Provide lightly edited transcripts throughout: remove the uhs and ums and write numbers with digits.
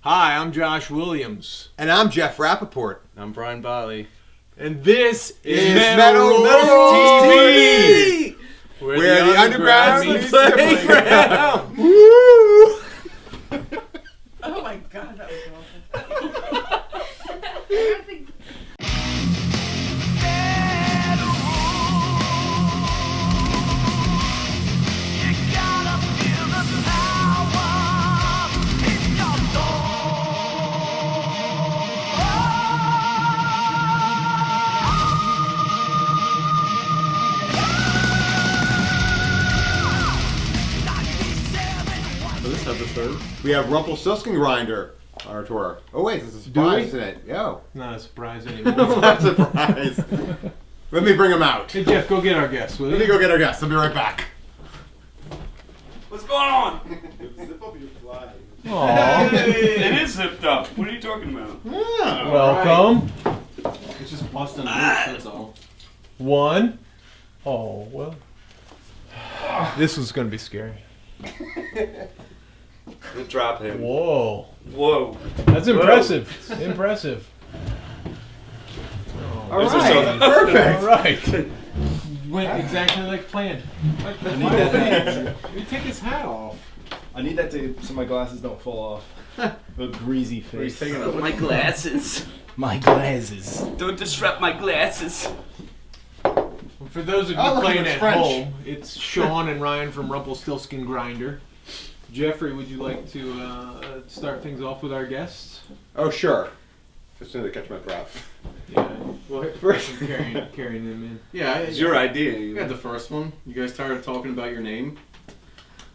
Hi, I'm Josh Williams. And I'm Jeff Rappaport. I'm Brian Bali. And this is Metal Rules TV! Where the underground meets the playground. Woo! Oh my god, that was awful. This episode. We have Rumpelstiltskin Grinder on our tour. Oh wait, this is a surprise, isn't it? Yo. Not a surprise anymore. Not a surprise. Let me bring him out. Hey Jeff, go get our guest, will you? Let me go get our guest. I'll be right back. What's going on? Zip up your flag. Aww. It is zipped up. What are you talking about? Yeah. Welcome. It's just busting loose, that's all. One. Oh, well. This was going to be scary. Drop him. Whoa. Whoa. That's impressive. Impressive. All This is right. so- Perfect. All right. Went exactly like planned. You take his hat off. I need that so my glasses don't fall off. A greasy face. My glasses. My glasses. Don't disrupt my glasses. For those of you Oh, look, playing it's at French. home, it's Sean and Ryan from Rumpelstiltskin Grinder. Jeffrey, would you like to start things off with our guests? Oh, sure. As soon as I catch my breath. Yeah. Well, first carrying them in. Yeah, It's your idea. You got the first one. You guys tired of talking about your name?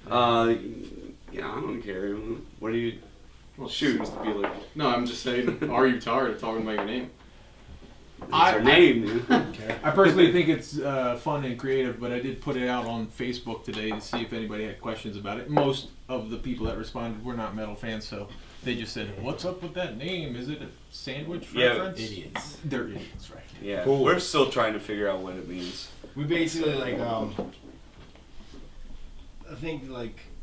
Yeah, I don't care. What do you... Well, Shoot. Supposed to be like, no, I'm just saying, are you tired of talking about your name? It's our name, man. I personally think it's fun and creative, but I did put it out on Facebook today to see if anybody had questions about it. Most of the people that responded were not metal fans, so they just said, "What's up with that name? Is it a sandwich Yeah, reference?" Idiots. They're idiots, right? Yeah, Cool. we're still trying to figure out what it means. We basically I think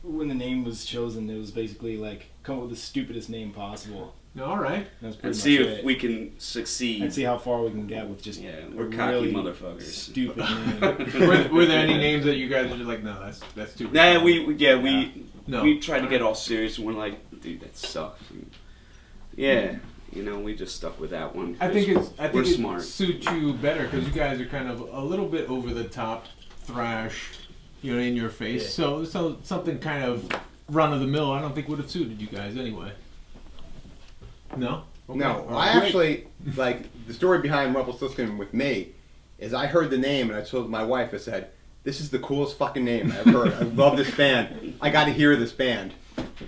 when the name was chosen, it was basically come up with the stupidest name possible. No, all right. That's pretty And much see it. if we can succeed. And see how far we can get with just Yeah, a we're cocky really motherfuckers. stupid name. were there any names that you guys are just like, no, that's too? Nah, we No. we tried to get all serious and we're like, dude, that sucks. And yeah, we just stuck with that one. I think we're it smart. suits you better because you guys are kind of a little bit over the top thrash, in your face. Yeah. So something kind of run of the mill. I don't think would have suited you guys anyway. No. Okay. No, All I right. actually, the story behind Rumpelstiltskin with me is I heard the name and I told my wife, I said, this is the coolest fucking name I've heard. I love this band. I got to hear this band.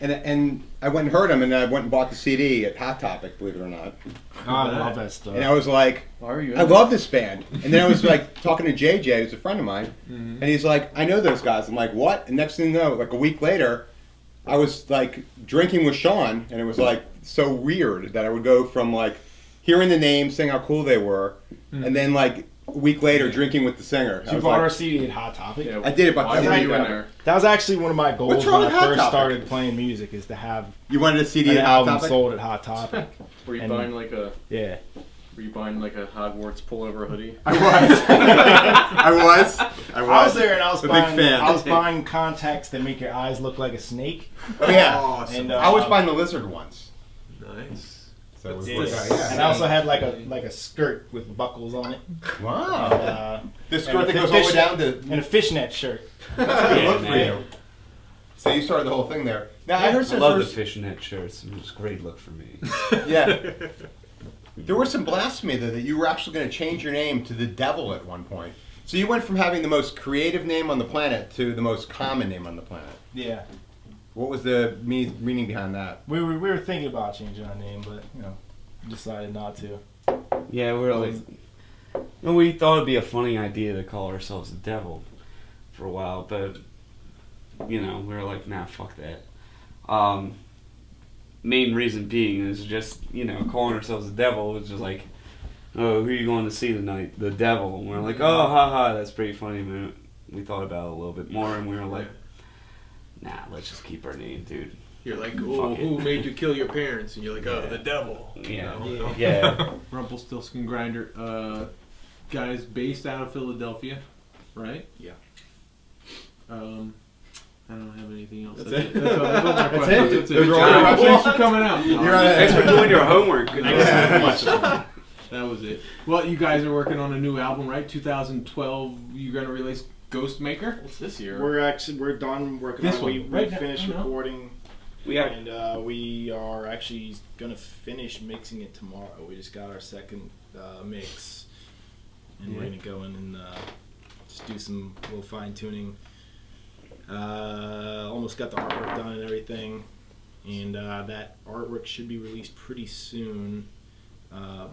And I went and heard them and I went and bought the CD at Hot Topic, believe it or not. I love that stuff. And I was like, Why are you? I love this band. And then I was talking to JJ, who's a friend of mine, and he's like, I know those guys. I'm like, what? And next thing you know, a week later, I was drinking with Sean, and it was so weird that I would go from hearing the name, saying how cool they were, and then a week later drinking with the singer. Did you bought our CD at Hot Topic? Yeah, I did it, but why were you in there? That was actually one of my goals What's when wrong I with Hot first Topic? started playing music, is to have You wanted a CD an at Hot album Topic? sold at Hot Topic. Were you And- buying Yeah. Were you buying a Hogwarts pullover hoodie? I was. I was. I was there and I was a buying, big fan. I was buying contacts that make your eyes look like a snake. Oh yeah. Awesome. And I was buying the lizard ones. Nice. So it was Yeah. And I also had like a skirt with buckles on it. Wow. And, This and skirt that goes all the way down to. and a fishnet shirt. That's a good look for man. you. So you started the whole thing there. Now I heard I some love the first. fishnet shirts. It was a great look for me. Yeah. There was some blasphemy though that you were actually going to change your name to the devil at one point. So you went from having the most creative name on the planet to the most common name on the planet. Yeah. What was the meaning behind that? We were thinking about changing our name, but decided not to. Yeah, we thought it'd be a funny idea to call ourselves the devil for a while, but we were like, nah, fuck that. Main reason being is just calling ourselves the devil was just like, oh, who are you going to see tonight? The devil. And we're like, oh, haha, that's pretty funny. We thought about it a little bit more, and we were like, nah, let's just keep our name, dude. You're like, oh, who made you kill your parents? And you're like, oh, the devil. Yeah. No. Yeah. Rumpelstiltskin Grinder, guys based out of Philadelphia, right? Yeah. I don't have anything else. That's That's it? That's all my That's questions. it? That's it. Those are all your Thanks questions? for coming out. Thanks for doing your homework. That was it. Well, you guys are working on a new album, right? 2012. You're gonna release Ghostmaker. What's this year? We're done working This on one, it. We right now, finished I know. recording, We are. and we are actually gonna finish mixing it tomorrow. We just got our second mix, and we're gonna go in and just do some little fine tuning. Almost got the artwork done and everything, and that artwork should be released pretty soon. I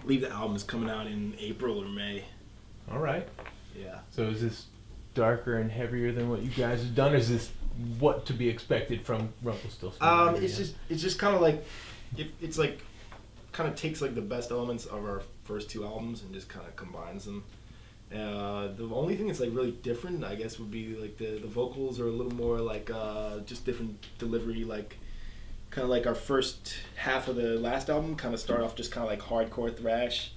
believe the album is coming out in April or May. All right. Yeah. So is this darker and heavier than what you guys have done? Or is this what to be expected from Rumpelstiltskin? It's just kind of like it's like kind of takes like the best elements of our first two albums and just kind of combines them. The only thing that's like really different, I guess, would be like the vocals are a little more like just different delivery, like kind of like our first half of the last album kind of started off just kind of like hardcore thrash,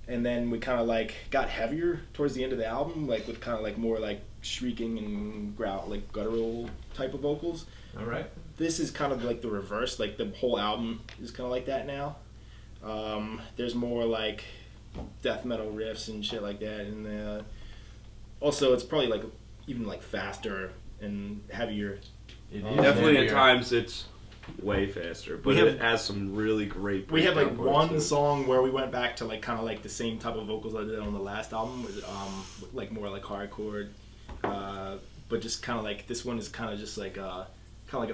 and then we kind of like got heavier towards the end of the album, like with kind of like more like shrieking and growl, like guttural type of vocals. All right. This is kind of like the reverse, like the whole album is kind of like that now. There's more like death metal riffs and shit like that, and also it's probably like even like faster and heavier. It is Definitely heavier. at times it's way faster, but it has some really great. We have like breakdown parts one to it. song where we went back to like kind of like the same type of vocals I did on the last album, with like more like hardcore, but just kind of like this one is kind of just like a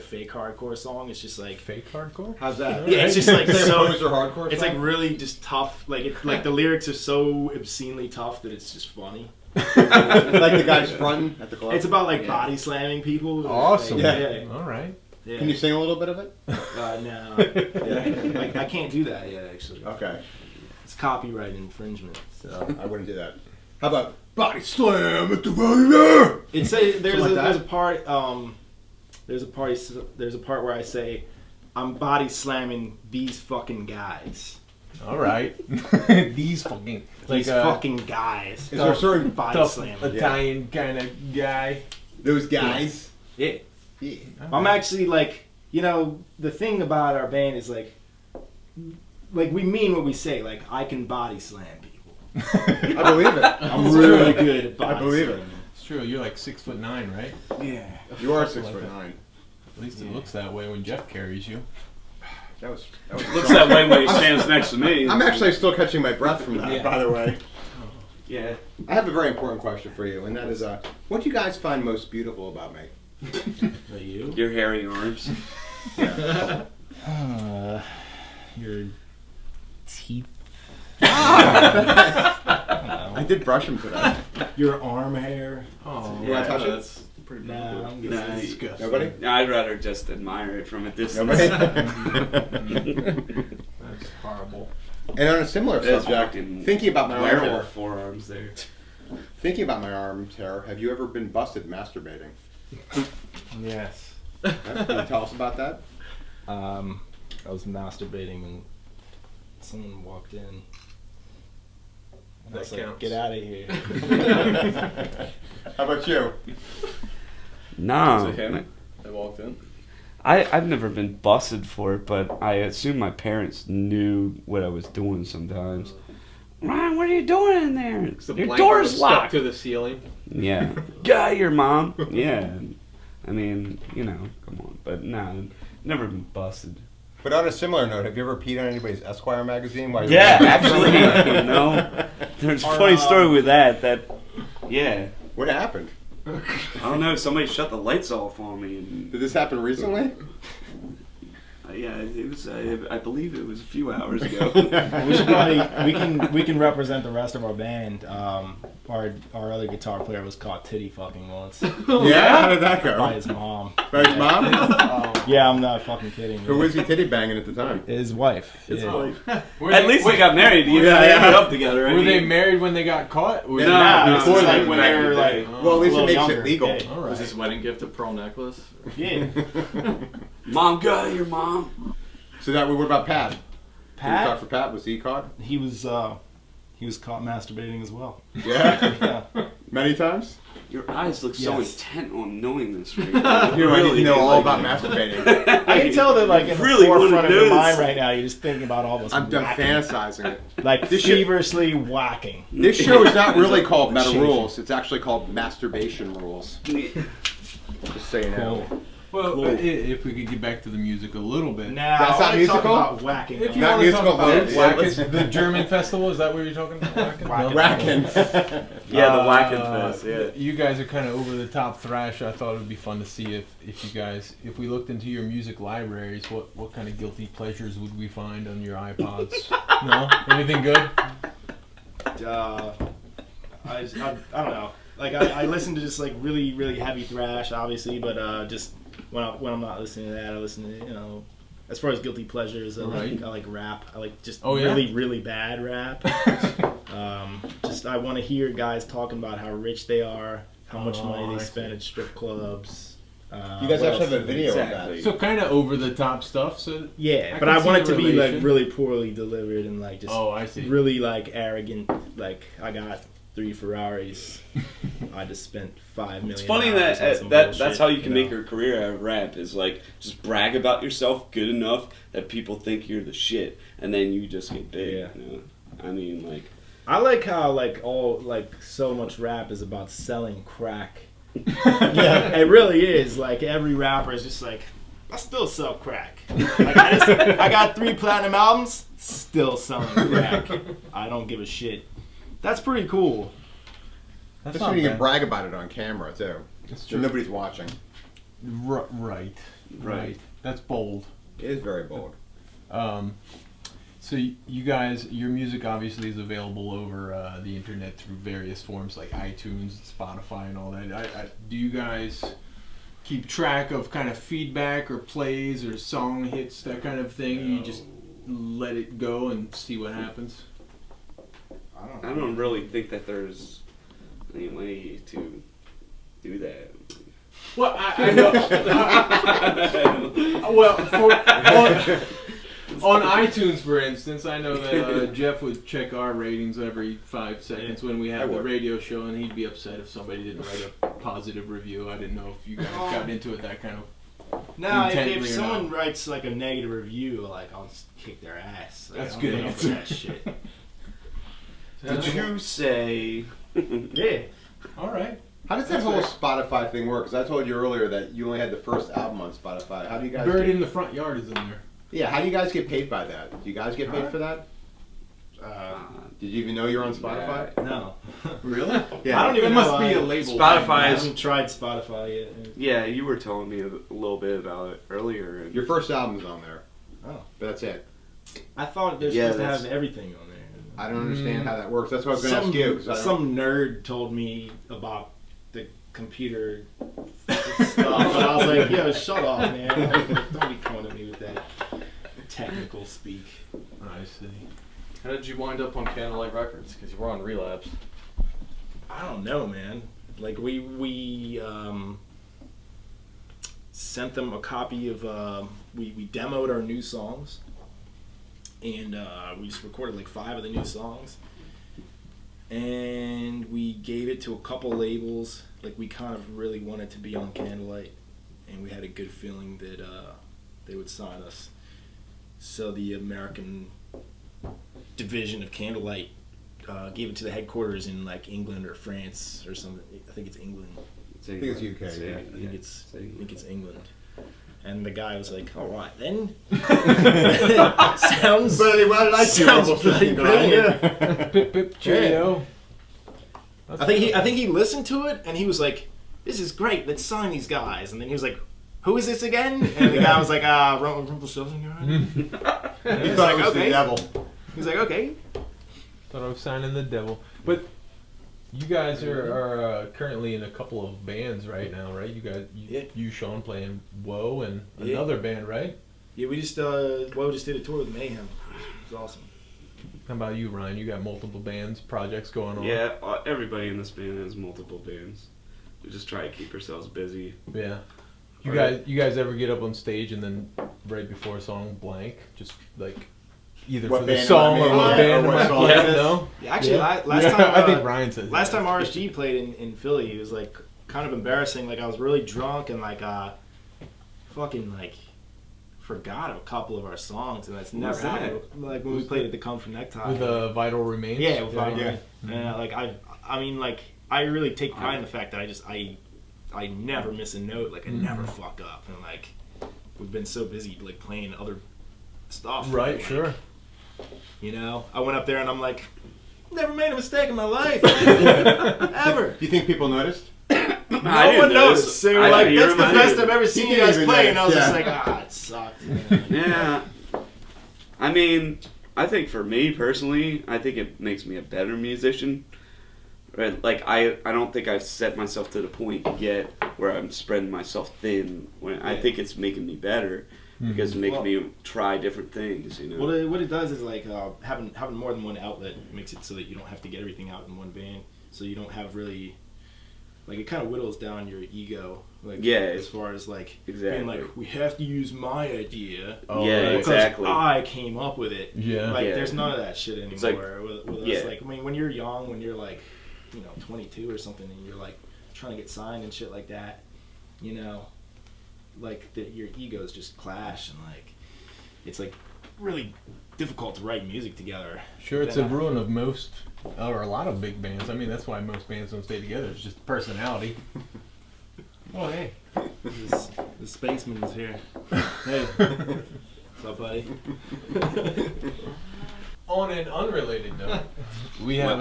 fake hardcore song. It's just like Fake hardcore? How's that? yeah, it's just like so. Poser hardcore. It's song? like really just tough. Like it, like the lyrics are so obscenely tough that it's just funny. like the guys fronting at the club. It's about like body slamming people. Awesome. Like, Yeah. All right. yeah. Can you sing a little bit of it? No. Yeah. Like, I can't do that yet. Actually, Okay. it's copyright infringement. So I wouldn't do that. How about body slam at the radio? it's a there's Something like there's a that? part there's a part where I say I'm body slamming these fucking guys. All right. These fucking These fucking guys. Is there a certain Body tough slamming. Italian kind of guy. those guys? Yeah. Yeah. I'm actually like, the thing about our band is like we mean what we say. Like, I can body slam people. I believe it. I'm really good at body I believe it. slamming. It's true. You're like 6'9", right? Yeah. You are Something like 6'9". At least it looks that way when Jeff carries you. That was Looks that way when he stands next to me. I'm actually still catching my breath from that, Yeah. by the way. Yeah. I have a very important question for you, and that is, what do you guys find most beautiful about me? Are you? Your hairy arms. Your teeth. I did brush them today. Your arm hair. Oh, You want to touch it? That's pretty Nah, I'm good. Nah, disgusting. Nobody? No, I'd rather just admire it from a distance. Nobody? That's horrible. And on a similar That's subject, fucking thinking about my arm hair, werewolf forearms there. thinking about my arms hair, have you ever been busted masturbating? Yes. Can you tell us about that? I was masturbating and someone walked in. And I was That like, counts. get out of here. How about you? No. Was it him that walked in? I've never been busted for it, but I assume my parents knew what I was doing sometimes. Ryan, what are you doing in there? The Your blanket door's was stuck locked. to the ceiling. Yeah. Guy, your mom. Yeah. I mean, come on. But no, never been busted. But on a similar note, have you ever peed on anybody's Esquire magazine? While you Yeah, were actually, there's a funny story with that. Yeah. What happened? I don't know. Somebody shut the lights off on me, and Did this happen recently? I Yeah, it was. I believe it was a few hours ago. We should probably we can represent the rest of our band. Our other guitar player was caught titty fucking once Yeah, how did that go? by his mom. By his mom? Yeah, I'm not fucking kidding. Who was he titty banging at the time? His wife. It's Yeah. like, Were at they- least wait, they got married. You know, Yeah, they yeah. ended up together. I Were they mean, married when they got caught? Or No, Nah, before it's that, like when back they in were the like, day. Well, at least it little makes younger. it legal. Yeah. All Was right. his wedding gift a pearl necklace? Yeah. Mom, get out of here, Mom. So what about Pat? Did you talk Pat, for Pat? Was he caught? he was caught masturbating as well. Yeah. Yeah. Many times? Your eyes look so Yes. intent on knowing this right now. You know, I need to know all like, about masturbating. I can tell that like in Really the wanna forefront of know your this. mind right now, you're just thinking about all this. I'm done whacking. fantasizing it. Like This shit- feverishly whacking. This show is not really called Meta Shaving. Rules. It's actually called Masturbation Rules. Just so you know. Cool. Well, Cool. if we could get back to the music a little bit. Now, That's not I wanna musical? talk about whacking. If you Not want to talk musical about loads. Wacken, the German festival, is that what you're talking about? Wacken? No? Whacking. Yeah, the Whacking Fest, yeah. You guys are kind of over the top thrash. I thought it would be fun to see if we looked into your music libraries, what kind of guilty pleasures would we find on your iPods? No? Anything good? I don't know. Like I listen to just like really really heavy thrash, obviously, but just when I'm not listening to that, I listen to as far as guilty pleasures, I Right. like rap. I like just Oh, yeah? really really bad rap. Just I want to hear guys talking about how rich they are, how much Oh, money I they see. spend at strip clubs. You guys what actually have a else? video Exactly. of So kind of over the top stuff. So Yeah, I but can I see want it the to be like relation. really poorly delivered and like just I see. really like arrogant. Like I got 3 Ferraris. I just spent $5 million. It's funny on that some that's bullshit, how you can know? make your career out of rap is like just brag about yourself good enough that people think you're the shit, and then you just get big. Yeah. You know? I mean, like I like how so much rap is about selling crack. Yeah, it really is. Like every rapper is just like, I still sell crack. Like I got 3 platinum albums, still selling crack. I don't give a shit. That's pretty cool. That's Just so you can brag about it on camera too. That's So true. nobody's watching. Right. That's bold. It is very bold. So you guys, your music obviously is available over the internet through various forms like iTunes, Spotify, and all that. Do you guys keep track of kind of feedback or plays or song hits, that kind of thing? You just let it go and see what happens? I don't really think that there's any way to do that. Well, I know. Well, on iTunes, for instance, I know that Jeff would check our ratings every 5 seconds when we I have the would. radio show, and he'd be upset if somebody didn't write a positive review. I didn't know if you guys got into it that kind of. No, Intently if or someone not. writes like a negative review, like I'll just kick their ass. Like, That's I don't good put up answer. with that shit. Did you say? Yeah. All right. How does that whole Spotify thing work? Because I told you earlier that you only had the first album on Spotify. How do you guys? Buried Get, in the front yard is in there. yeah. How do you guys get paid by that? Do you guys get paid for that? Did you even know you're on Spotify? No. Really? Yeah. I don't even It must know. be a label. Spotify I is- haven't tried Spotify yet. Yeah, you were telling me a little bit about it earlier. And Your first album's on there. Oh. But that's it. I thought they're Yeah, supposed to that's- have everything on there. I don't understand how that works. That's what I was going to ask you. 'Cause I don't- Some nerd told me about the computer stuff, and I was like, "Yo, shut up, man! Don't be coming at me with that technical speak." I see. How did you wind up on Candlelight Records? Because you were on Relapse. I don't know, man. Like we sent them a copy of we demoed our new songs, and we just recorded like 5 of the new songs, and we gave it to a couple labels. Like we kind of really wanted to be on Candlelight, and we had a good feeling that they would sign us. So the American division of Candlelight gave it to the headquarters in like England or France or something. I think it's England. I think it's UK, yeah. I think it's England. And the guy was like, "All right, then." Sounds. Bloody well like you, sounds almost bloody looking brilliant. Pip pip cheerio. I think he listened to it and he was like, "This is great. Let's sign these guys." And then he was like, who is this again? And the guy was like, Rumpelstiltskin. He He's thought like, it was okay. the devil. He's like, okay. Thought I was signing the devil. But you guys are currently in a couple of bands right now, right? You guys, you Sean, playing Woe and another band, right? Yeah, we just did a tour with Mayhem. It was awesome. How about you, Ryan? You got multiple bands, projects going on? Yeah, everybody in this band has multiple bands. We just try to keep ourselves busy. Yeah. You guys ever get up on stage and then right before a song blank, just like either What for the band song am I or what in? band Or am what I song playing? is it? No. Yeah, actually, last Yeah, time I think Ryan says last that. time RSG played in Philly, it was like kind of embarrassing. Like I was really drunk and like fucking like forgot a couple of our songs, and that's never was that? happened. Like when we played at the Come From Necktie. With Vital Remains. yeah, with Vital yeah. Remains. And like I mean like I really take pride in the fact that I never miss a note. Like I never fuck up, and like we've been so busy like playing other stuff. Right. like, Sure. You know, I went up there and I'm like, never made a mistake in my life, ever. Do you think people noticed? No one knows. They were like, that's the best I've ever seen you didn't guys even play, and I was notice, just yeah. like, it sucked. Yeah. I mean, I think for me personally, I think it makes me a better musician. Right? Like I don't think I've set myself to the point yet where I'm spreading myself thin. I think it's making me better because it's making me try different things. You know. What it does is like having more than one outlet makes it so that you don't have to get everything out in one band. So you don't have really like it kind of whittles down your ego. Like as far as like being like we have to use my idea. Exactly. I came up with it. Yeah. Like there's none of that shit anymore like, with us. Like I mean, when you're young, when you're like 22 or something, and you're like trying to get signed and shit like that, you know, like your egos just clash, and like it's like really difficult to write music together. Sure, it's a ruin of most or a lot of big bands. I mean, that's why most bands don't stay together. It's just personality. Oh, hey. The spaceman's here. Hey. What's up, buddy? On an unrelated note, we have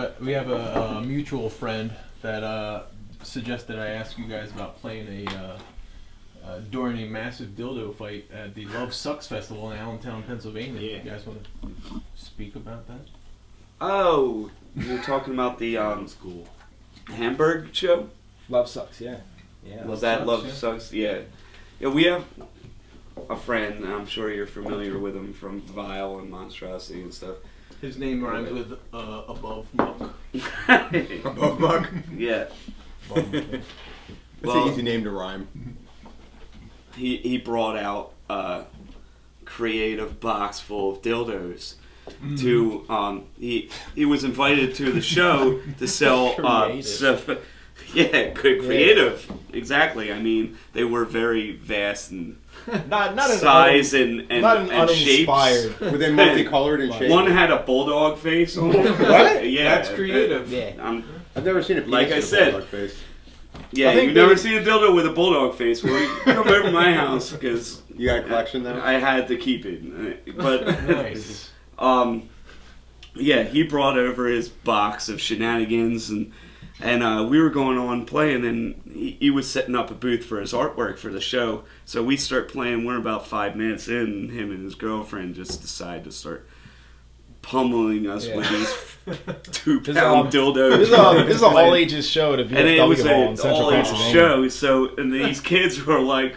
a mutual friend that suggested I ask you guys about playing during a massive dildo fight at the Love Sucks Festival in Allentown, Pennsylvania. Yeah. You guys want to speak about that? Oh, you're talking about the School. Hamburg show? Love Sucks, yeah. Yeah. Was that Love yeah. Sucks? Yeah. Yeah, we have a friend, and I'm sure you're familiar with him from Vile and Monstrosity and stuff. His name rhymes with above muck. Above mug. Yeah. That's Well, an easy name to rhyme. he brought out a creative box full of dildos. To he was invited to the show to sell stuff. Yeah, creative. Exactly. I mean, they were very vast and Not size and shapes. uninspired. Were they multicolored and shaped? One had a bulldog face. What? Yeah, That's creative. Yeah. I've never seen a penis Like I with a said. bulldog face. Yeah, I think you've never they- seen a dildo with a bulldog face. Well, you come over to my house because You got a collection though? I had to keep it. But Nice. yeah, he brought over his box of shenanigans, and we were going on playing, and he was setting up a booth for his artwork for the show. So we start playing. We're about 5 minutes in, and him and his girlfriend just decide to start pummeling us with these 2-pound dildos. This is a all ages show to be And it was Hall in an Central all-age Pennsylvania. show, so and these kids were like,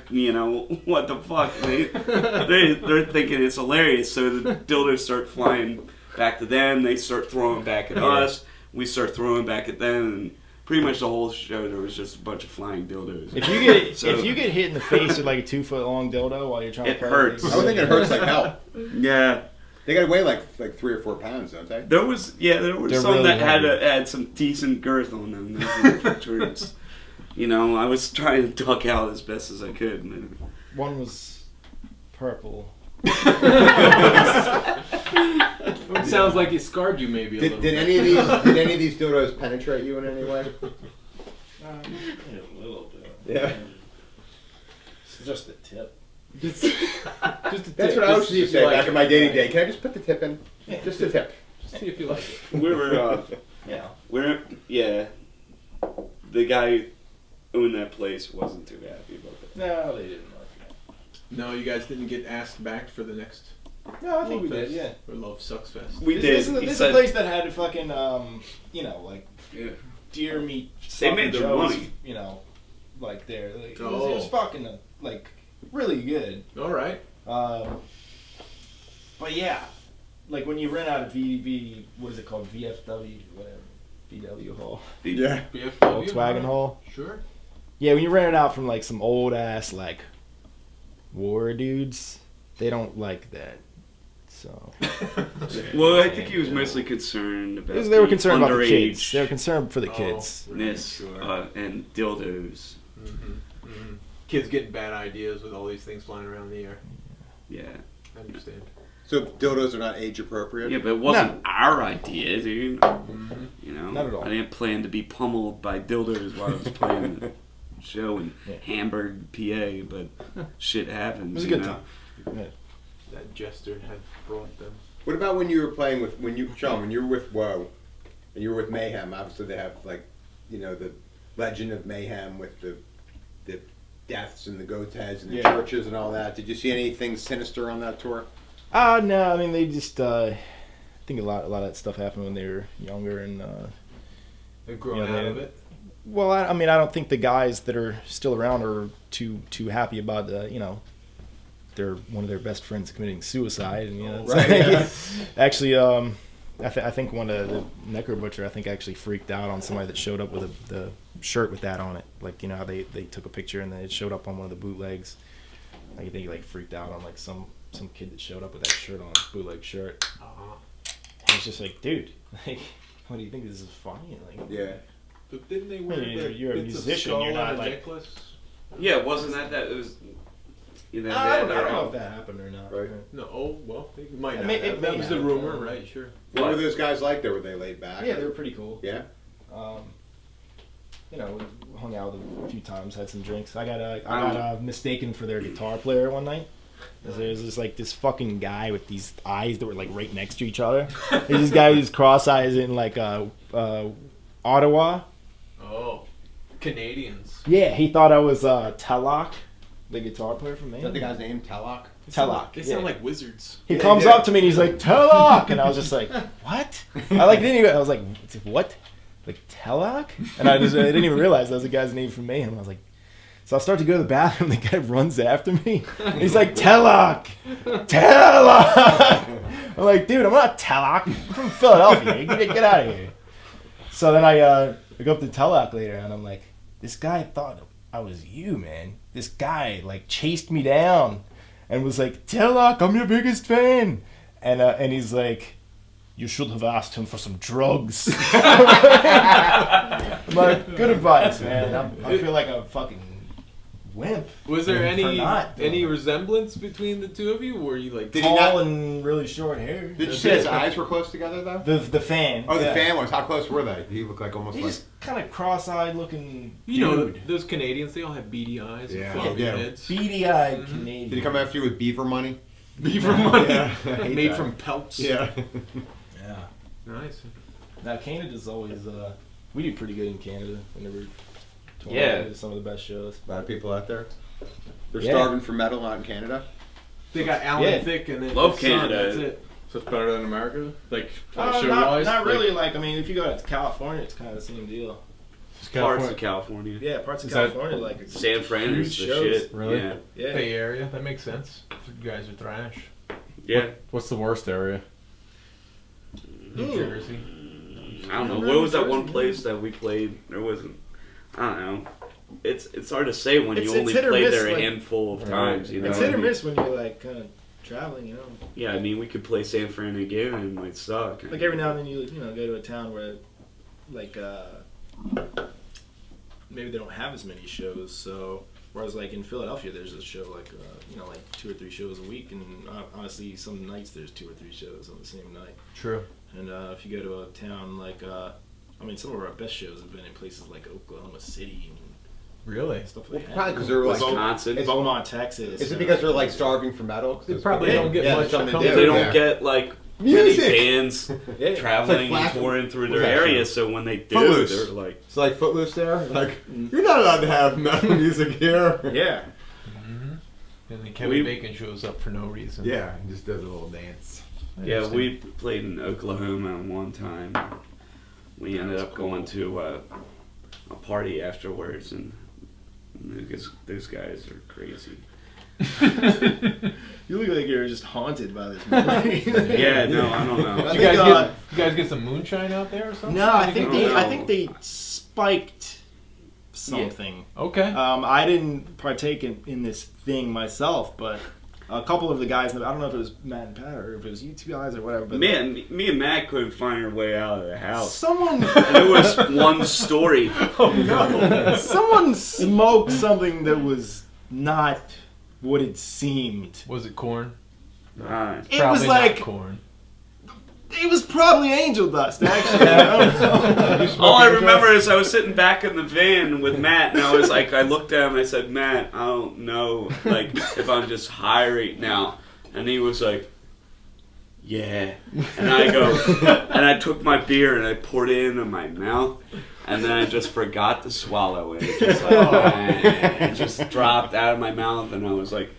what the fuck? They're thinking it's hilarious. So the dildos start flying back to them. They start throwing back at us. We start throwing back at them. And pretty much the whole show, there was just a bunch of flying dildos. If you get So- if you get hit in the face with like a 2-foot long dildo while you're trying It to play, hurts. I would think it hurts like hell. Yeah, They gotta weigh like 3 or 4 pounds, don't they? there was They're some really that heavy. had some decent girth on them. Those were troops. I was trying to duck out as best as I could. And one was purple. It sounds like it scarred you maybe a little Did bit. any of these dildos penetrate you in any way? A little bit. Yeah. It's just the tip. Just a That's tip. what I Just was see used if to you say like back it. in my dating day. Can I just put the tip in? Just the tip. Just see if you like it. we were, the guy who owned that place wasn't too happy about that. No, they didn't like No, you guys didn't get asked back for the next No, I think we Love did. Fest, Yeah. or Love Sucks Fest. We This did. is He a said, place that had fucking like yeah. deer meat. They made their Joe's, money. Like there. Like, it Oh. was fucking like really good. All right. But yeah, like when you rent out a what is it called? VFW, whatever. VW Hall. Yeah. BFW, Volkswagen all Hall. right. Sure. Yeah, when you rent it out from like some old ass like war dudes, they don't like that. So Well, I think he was mostly concerned about they were concerned about the underage kids. They were concerned for the Oh. kids. ness, and dildos. Kids getting bad ideas with all these things flying around the air. Yeah. I understand. So dildos are not age appropriate? Yeah, but it wasn't our idea, dude. You know, Not at all. I didn't plan to be pummeled by dildos while I was playing the show in Yeah. Hamburg, PA, but shit happens. It was a you good know? time. Yeah. That jester had brought them. What about when you were playing with, Sean, when you were with Woe, and you were with Mayhem, obviously they have, like, the legend of Mayhem with the deaths and the goat's heads and the Yeah. churches and all that. Did you see anything sinister on that tour? No, I mean they just I think a lot of that stuff happened when they were younger and They're growing Yeah, out they- of it. well, I mean I don't think the guys that are still around are too happy about they're one of their best friends committing suicide and it's Right, like- yeah. actually I think one of the Necker Butcher actually freaked out on somebody that showed up with the shirt with that on it, like how they took a picture and then it showed up on one of the bootlegs. I think he freaked out on like some kid that showed up with that shirt on, bootleg shirt. And it's just like, dude, like, what do you think, this is funny? Like, Yeah. But didn't they wear You're a bits of musician, skull you're not on a like- necklace? Yeah, wasn't that it was? They I had don't their know own- if that happened or not. Right. No. Oh well, it might It not. may- have. it That may was the have. rumor, right? Sure. What were What? those guys like there? Were they laid back? Yeah, they were pretty cool. Yeah? We hung out with them a few times, had some drinks. I got mistaken for their guitar player one night. There's this fucking guy with these eyes that were like right next to each other. There's this guy who's cross eyes in like Ottawa. Oh, Canadians. Yeah, he thought I was Tellock, the guitar player from Is Maine. that the guy's name? Tellock? Tellock. They yeah. sound like wizards. He Yeah, comes yeah. up to me and he's like, Tellock! And I was just like, what? I was like, what? Like, Tellock? And I didn't even realize that was the guy's name from Mayhem. I was like, so I start to go to the bathroom, the guy runs after me. And he's like, Tellock! Tellock! I'm like, dude, I'm not Tellock. I'm from Philadelphia. Get out of here. So then I go up to Tellock later and I'm like, this guy thought I was you, man. This guy like chased me down and was like, Tellock, I'm your biggest fan. And he's like, you should have asked him for some drugs. I'm like, good advice, man. I feel like a fucking wimp. Was there for any not doing it. resemblance between the two of you? Were you like? Did he Tall not- and really short hair. Did you say his eyes were close together, though? The fan. Oh, the yeah. fan was. How close were they? Did he look like almost He's like... just kind of cross-eyed looking You know, dude. those Canadians, they all have beady eyes and Yeah. floppy Yeah. heads. Beady-eyed Mhm. Canadian. Did he come after you with beaver money? Beaver money. Yeah, I hate Made that. from pelts. Yeah. Yeah. Nice. Now Canada's always we do pretty good in Canada. Whenever Yeah. some of the best shows. A lot of people out there. They're Yeah. starving for metal out in Canada. They got Alan Yeah. Thicke and then Love his son, Canada. That's it. So it's better than America? Like, Not show-wise? really. Like I mean, if you go to California, it's kind of the same deal. Parts of California. Yeah, parts of Is that- California like San Fran is the huge shows. shit. Really? Yeah. Yeah. Bay Area. That makes sense. You guys are thrash. Yeah. What's the worst area? New Ooh. Jersey. I don't know. What was that one place that we played? There wasn't. I don't know. It's hard to say when It's you only hit or played miss, there a like- handful of times. You know. It's what I hit or mean? miss when you're like kind of traveling, you know. Yeah, I mean, we could play San Fran again and it might suck. Like every now and then you go to a town where like maybe they don't have as many shows. So whereas like in Philadelphia, there's a show like like 2 or 3 shows a week, and honestly some nights there's 2 or 3 shows on the same night. True. And if you go to a town like I mean, some of our best shows have been in places like Oklahoma City Really? and stuff Well, like probably that. because they're like... Wisconsin. It's- Beaumont, Texas. Is it because they're like starving for metal? They probably don't get yeah, much there's something to to come do, They don't yeah. get like Music! many bands yeah. traveling It's like and touring through What's their that area, show? so when they do, Footloose. they're like, It's like Footloose there. Like, you're not allowed to have metal music here. Yeah. And then Kevin Bacon shows up for no reason. Yeah, and just does a little dance. Yeah, we played in Oklahoma one time. We ended up going to a party afterwards, and those guys are crazy. You look like you're just haunted by this movie. Yeah, no, I don't know. You guys get some moonshine out there or something? No, I think they spiked something. Yeah. Okay. I didn't partake in this thing myself, but a couple of the guys, I don't know if it was Matt and Pat or if it was you two guys or whatever. But me and Matt couldn't find our way out of the house. Someone, and it was one story. Oh no! Someone smoked something that was not what it seemed. Was it corn? It Probably was like not corn. It was probably angel dust, actually. I don't know. All I remember is I was sitting back in the van with Matt, and I was like, I looked at him and I said, Matt, I don't know, like, if I'm just high right now. And he was like, yeah. And I go, and I took my beer and I poured it into my mouth, and then I just forgot to swallow it. It just, it just dropped out of my mouth, and I was like,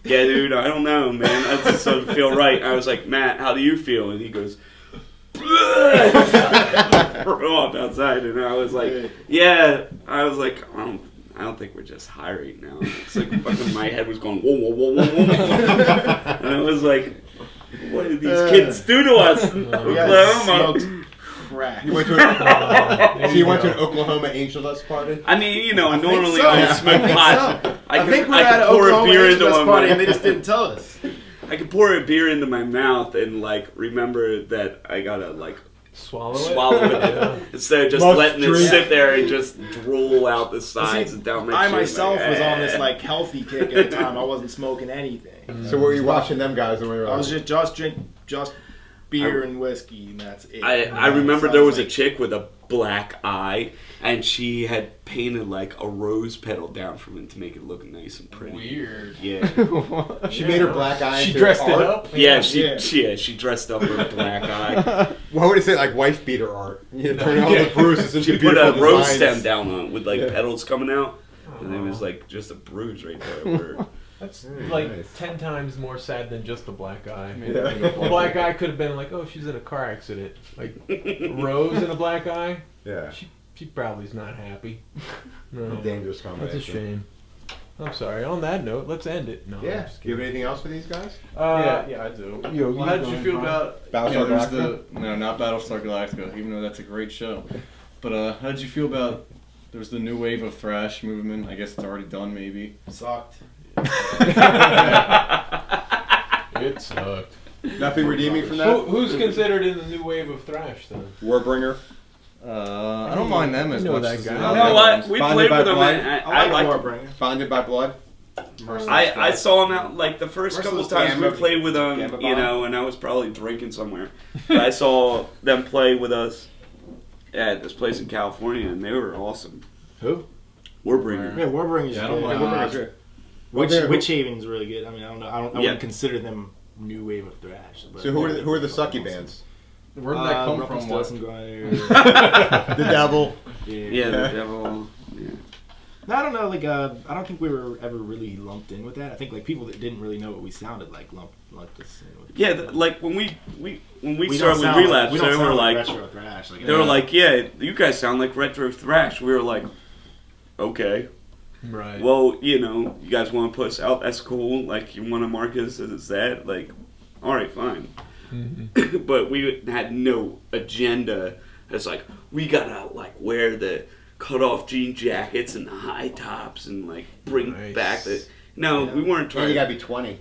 yeah, dude, I don't know, man. That just doesn't feel right. I was like, Matt, how do you feel? And he goes, throw up outside, and I was like, yeah. I was like, I don't think we're just high right now. It's like fucking my head was going whoa, whoa, whoa, whoa, whoa, and I was like, what did these kids do to us in Oklahoma? Crack. You went to an Oklahoma Angel Dust party? I mean, you know, I normally so. I don't smoke pot. So. I think we're I at could pour a Oklahoma beer Angel into Dust my party and they just didn't tell us. I could pour a beer into my mouth and like remember that I gotta like swallow it Yeah. instead of just letting it sit there and just drool out the sides and down my chin. I myself like, was on this like healthy kick at the time. I wasn't smoking anything. So were you watching them guys when we were? I was just beer and whiskey, and that's it. I remember there was a chick with a black eye, and she had painted like a rose petal down from it to make it look nice and pretty. Weird. Yeah. She made her black eye. She into dressed art? it up. Yeah, she dressed up her black eye. What would it say, like wife beater art? You turn all the bruises into She put beautiful a rose designs. stem down on it with like petals coming out, and it was like just a bruise right there. Where That's Very like nice. 10 times more sad than just the black eye. Yeah. A black eye could have been like, oh, she's in a car accident. Like, Rose in a black eye, Yeah. she probably is not happy. No. Dangerous That's combination. a shame. I'm sorry. On that note, let's end it. No, I'm Yeah. just Do you have kidding. anything else for these guys? Yeah, I do. Yo, How did you feel about Battlestar there's Galactica? No, not Battlestar Galactica, even though that's a great show. But how did you feel about there's the new wave of thrash movement? I guess it's already done, maybe. Sucked. It sucked. Nothing redeeming from that? Who's considered in the new wave of thrash then? Warbringer? I don't mind them as know much. that as guy. the You you other know what? ones. We Bonded played by with them. blood. And I like liked them. Warbringer. Bonded by blood? I saw him out like the first couple of times we Gambit. played with them, Gambit you know, and I was probably drinking somewhere. But I saw them play with us at this place in California, and they were awesome. Who? Warbringer. Yeah, Warbringer's Yeah, I don't good. mind Warbringer's good. Witch Haven's really good. I mean, I don't know. I wouldn't consider them new wave of thrash. But So who are the sucky bands? Where did that come from? Rumpelstiltskin grinder. The Devil. Yeah, the devil. Yeah. No, I don't know. Like, I don't think we were ever really lumped in with that. I think like people that didn't really know what we sounded like lumped us in with. Yeah, like when we We started with Relapse, we don't they were sound like, retro thrash. Like, they were like, yeah, you guys sound like retro thrash. We were like, okay. Right. Well, you know, you guys want to put us out, that's cool. Like, you want to mark us as that, like, alright, fine. Mm-hmm. But we had no agenda. It's like, we gotta, like, wear the cut-off jean jackets and the high tops and, like, bring Nice. back the... No, we weren't And trying... you gotta be 20.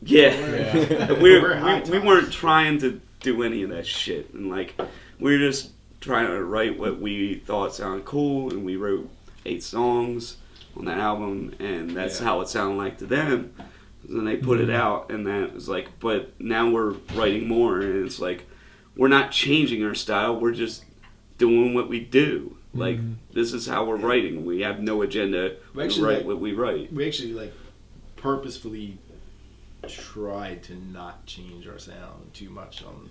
Yeah. we high we weren't trying to do any of that shit. And, like, we were just trying to write what we thought sounded cool, and we wrote 8 songs on that album, and that's how it sounded like to them. And they put it out, and that was like, but now we're writing more, and it's like, we're not changing our style, we're just doing what we do. Like, this is how we're writing. We have no agenda. We Actually, write like, what we write. we actually like purposefully tried to not change our sound too much on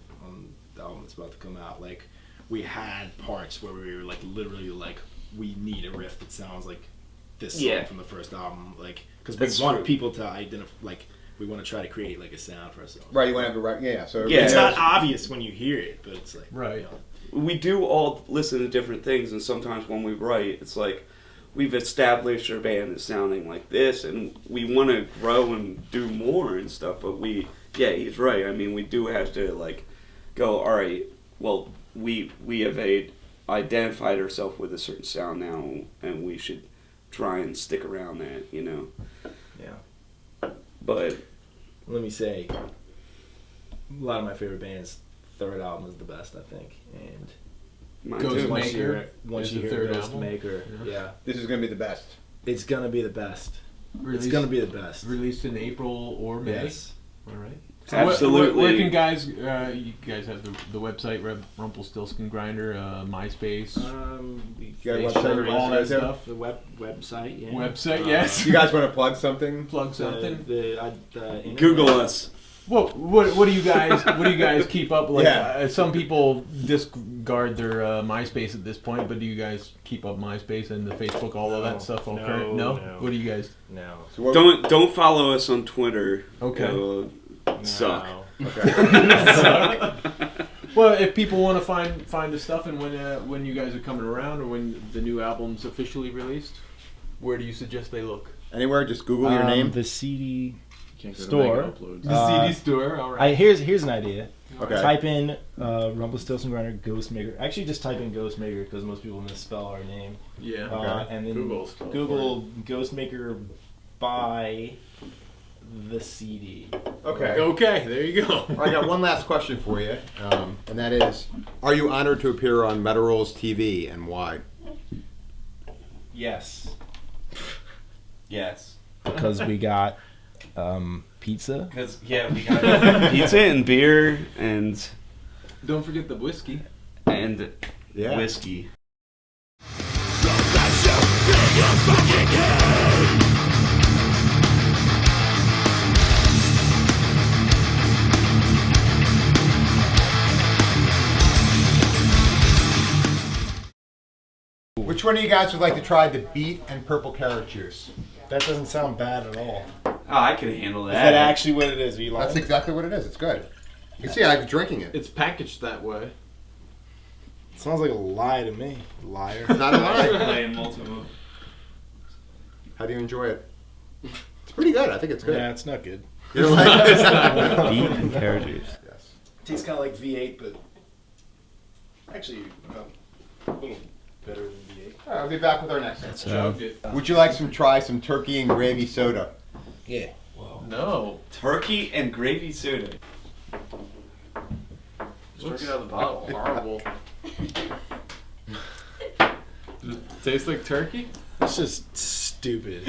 the album that's about to come out. Like, we had parts where we were like literally like, we need a riff that sounds like this song Yeah. from the first album, like because That's we want true. people to identify, like we want to try to create like a sound for ourselves. Right, you want to have a right. Yeah, so Yeah. It's everybody not obvious when you hear it, but it's like Right. you know, We do all listen to different things, and sometimes when we write, it's like we've established our band is sounding like this, and we want to grow and do more and stuff. But he's right. I mean, we do have to like go. All right, well, we have identified ourselves with a certain sound now, and we should try and stick around that, you know. yeah. But Let me say, a lot of my favorite bands' third album is the best, I think, and mine Ghost too. Ma- once you hear Ghostmaker it, once is you the hear third album? Ghostmaker, yeah, This is going to be the best. it's gonna be the best. Released, It's gonna be the best. released in April or May. Yes. All right. Absolutely. Where can guys? You guys have the website, Rumpelstiltskin Grinder, MySpace, We You got a Facebook, website you all want that to do? stuff. the website, yeah. Website, yes. You guys want to plug something? Plug something. The internet. Google us. Well, what do you guys keep up? Like, Yeah. some people discard their MySpace at this point, but do you guys keep up MySpace and the Facebook, all of that stuff? All current? No? No. What do you guys? No. So what- Don't follow us on Twitter. Okay. It'll suck. Okay. Well, if people want to find the stuff, and when you guys are coming around, or when the new album's officially released, where do you suggest they look? Anywhere, just Google your name. The CD Can't go to Store. Mega Uploads. The CD store. All right. here's an idea. Okay. Type in Rumpelstiltskin Grinder Ghostmaker. Actually, just type in Ghostmaker because most people misspell our name. Yeah. And then Google Ghostmaker by the CD. Okay. Okay. There you go. I got one last question for you, and that is: are you honored to appear on Metal Rolls TV, and why? Yes, Yes. because we got pizza. Because we got pizza and beer and Don't forget the whiskey. Yeah. whiskey. Which one of you guys would like to try the beet and purple carrot juice? That doesn't sound bad at all. Oh, I can handle that. Is that actually what it is? Are you lying? That's exactly what it is. It's good. You see, I'm drinking it. It's packaged that way. Sounds like a lie to me. Liar. It's not a lie. Playing multiple. How do you enjoy it? It's pretty good. I think it's good. Yeah, it's not good. You don't like it? Beet and carrot juice. Yes. Tastes kind of like V8, but actually a little better than V8. All right, I'll be back with our next one. Chugged it. Would you like try some turkey and gravy soda? Yeah. No. Turkey and gravy soda. Just drink it out of the bottle. Horrible. Tastes like turkey? It's just stupid.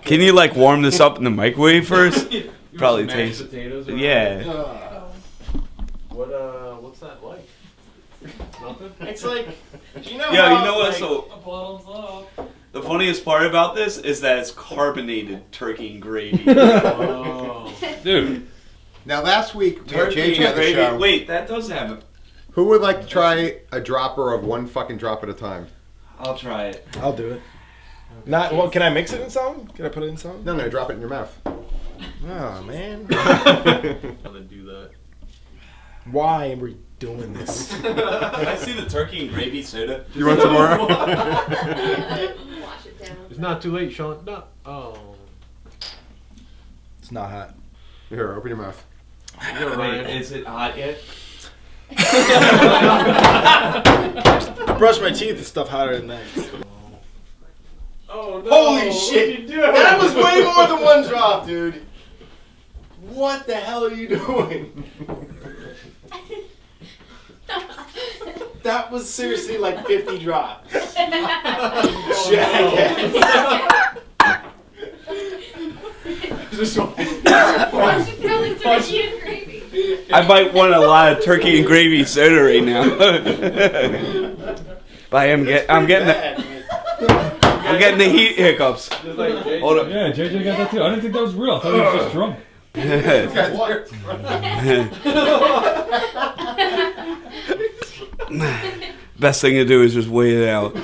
Can you like warm this up in the microwave first? Probably Mashed tastes. potatoes. Yeah. What's that like? Nothing. It's like, you know. Yeah, how, you know what? like, So the funniest part about this is that it's carbonated turkey and gravy. Oh. Dude, Now, last week we had turkey JJ and on the gravy. show. Wait, that does have it. Who would like to try a dropper of one fucking drop at a time? I'll try it. I'll do it. Not well. Can I mix it in something? Can I put it in something? No, drop it in your mouth. Oh man. I'm gonna do that. Why are we doing this? Can I see the turkey and gravy soda? You want some more? Wash it down. It's not too late, Sean. No. Oh. It's not hot. Here, open your mouth. You're Wait, right. is it hot yet? I brush my teeth and stuff hotter than that. Oh no. Holy shit. What'd you do? That was way more than one drop, dude. What the hell are you doing? That was seriously like 50 drops. Jackass. I should probably turkey and gravy. I might want a lot of turkey and gravy soda right now. But I'm getting the heat hiccups. Just like Jay. Hold up. Yeah, JJ got that too. I didn't think that was real. I thought he was just drunk. Best thing to do is just wait it out.